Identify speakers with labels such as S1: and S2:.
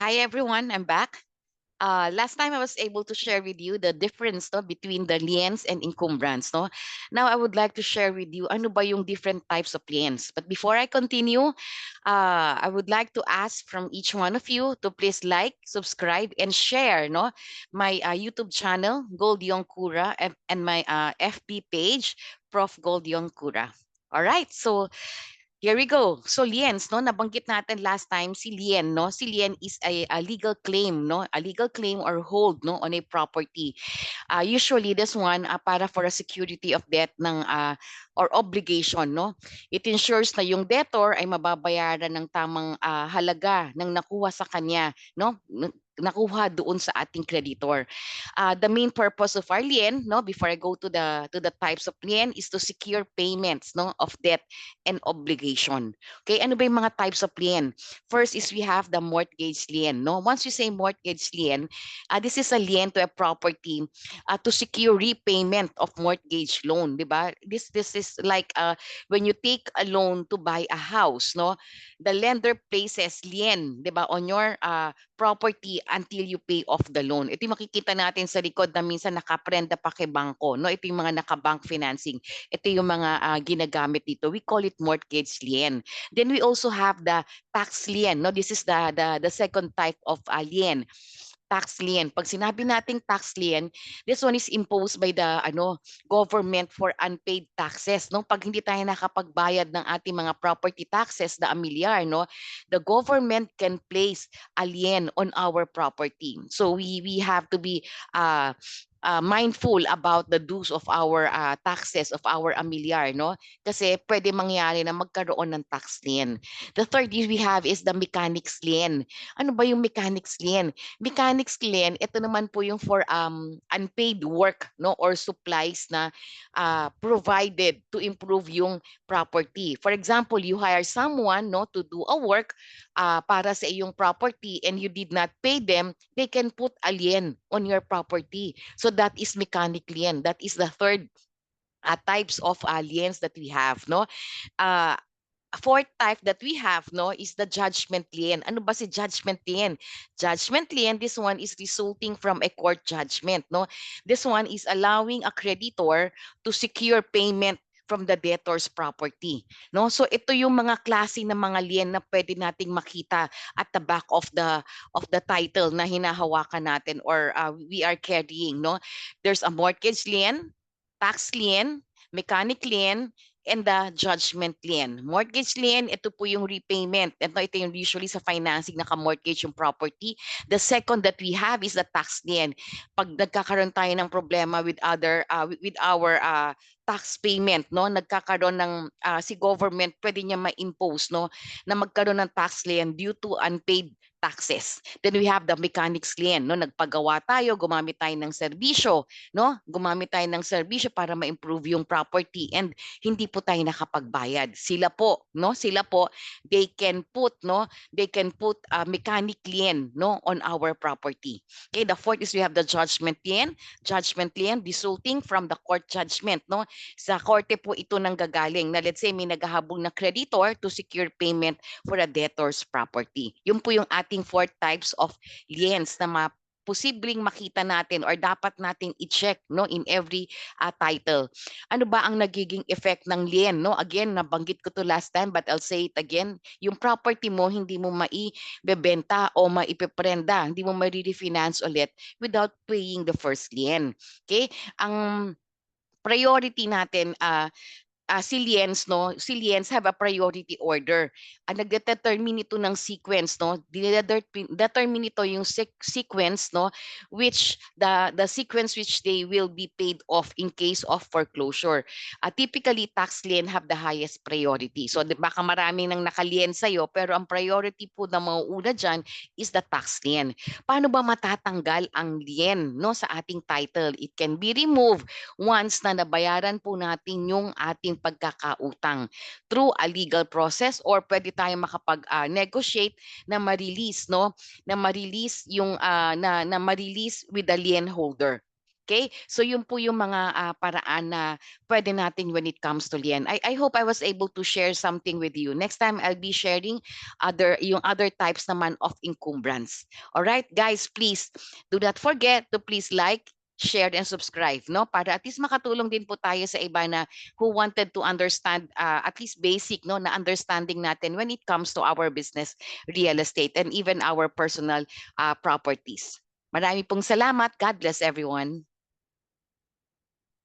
S1: Hi everyone, I'm back. Last time I was able to share with you the difference no, between the liens and encumbrance. No? Now I would like to share with you ano ba yung different types of liens. But before I continue, I would like to ask from each one of you to please like, subscribe, and share no, my YouTube channel, Gold Yong Kura, and my FB page, Prof. Gold Yong Kura. All right, so here we go. So liens, no, nabanggit natin last time si lien, no? Si lien is a legal claim, no? A legal claim or hold, no, on a property. Usually this one para for a security of debt ng or obligation, no? It ensures na yung debtor ay mababayaran ng tamang halaga ng nakuha sa kanya, no? Nakuha doon sa ating creditor. The main purpose of our lien, no, before I go to the types of lien, is to secure payments, no, of debt and obligation. Okay, ano ba yung mga types of lien? First is we have the mortgage lien, no. Once you say mortgage lien, this is a lien to a property to secure repayment of mortgage loan, di ba? This is like when you take a loan to buy a house, no, the lender places lien, di ba, on your property until you pay off the loan. Ito yung makikita natin sa likod na minsan nakaprenda pa kay bangko, no? Ito yung mga naka-bank financing. Ito yung mga ginagamit dito. We call it mortgage lien. Then we also have the tax lien, no? This is the second type of lien. Tax lien. Pag sinabi nating tax lien, this one is imposed by the government for unpaid taxes, no? Pag hindi tayo nakapagbayad ng ating mga property taxes na amilyar, no, the government can place a lien on our property. So we have to be mindful about the dues of our taxes of our amilyar, no? Kasi pwede mangyari na magkaroon ng tax lien. The third we have is the mechanics lien. Ano ba yung mechanics lien? Mechanics lien, ito naman po yung for unpaid work, no, or supplies na provided to improve yung property. For example, you hire someone, no, to do a work para sa iyong property and you did not pay them, they can put a lien on your property. So that is mechanic lien. That is the third types of liens that we have, no. Uh, Fourth type that we have, no, is the judgment lien. Ano ba si judgment lien? Judgment lien, this one is resulting from a court judgment, no? This one is allowing a creditor to secure payment from the debtor's property, no? So ito yung mga klase ng mga lien na pwede nating makita at the back of the title na hinahawakan natin or we are carrying, no? There's a mortgage lien, tax lien, mechanic lien, and the judgment lien. Mortgage lien, ito po yung repayment. Ito yung usually sa financing naka-mortgage yung property. The second that we have is the tax lien. Pag nagkakaroon tayo ng problema with with our tax payment, no, nagkakaroon ng si government pwede niya ma-impose, no, na magkaroon ng tax lien due to unpaid taxes. Then we have the mechanics lien, no, nagpagawa tayo, gumamit tayo ng serbisyo, no, gumamit tayo ng serbisyo para ma-improve yung property and hindi po tayo nakapagbayad. Sila po, no, sila po, they can put, no, they can put mechanic lien, no, on our property. Okay, the fourth is we have the judgment lien resulting from the court judgment, no. Sa korte po ito nanggagaling na let's say may naghahabol na creditor to secure payment for a debtor's property. Yun po yung ating four types of liens na posibleng makita natin or dapat nating i-check, no, in every title. Ano ba ang nagiging effect ng lien, no? Again, nabanggit ko to last time but I'll say it again. Yung property mo hindi mo maibebenta o maipeprenda, hindi mo ma-refinance ulit without paying the first lien. Okay? Ang priority natin si liens, no, si liens have a priority order. Nagdetermine ito ng sequence, no, determine ito yung sequence, no, which the sequence which they will be paid off in case of foreclosure. Typically tax lien have the highest priority. So baka maraming nang nakalien sa'yo pero ang priority po na mauuna dyan is the tax lien. Paano ba matatanggal ang lien, no, sa ating title? It can be removed once na nabayaran po natin yung ating pagkakautang through a legal process or pwede tayong makapag-negotiate na ma-release, no, na ma-release yung na ma-release with the lien holder. Okay? So yun po yung mga paraan na pwede natin when it comes to lien. I hope I was able to share something with you. Next time I'll be sharing yung other types naman of encumbrance. All right, guys, please do not forget to please like, share, and subscribe, no? Para at least makatulong din po tayo sa iba na who wanted to understand at least basic, no, na understanding natin when it comes to our business, real estate, and even our personal properties. Marami pong salamat. God bless everyone.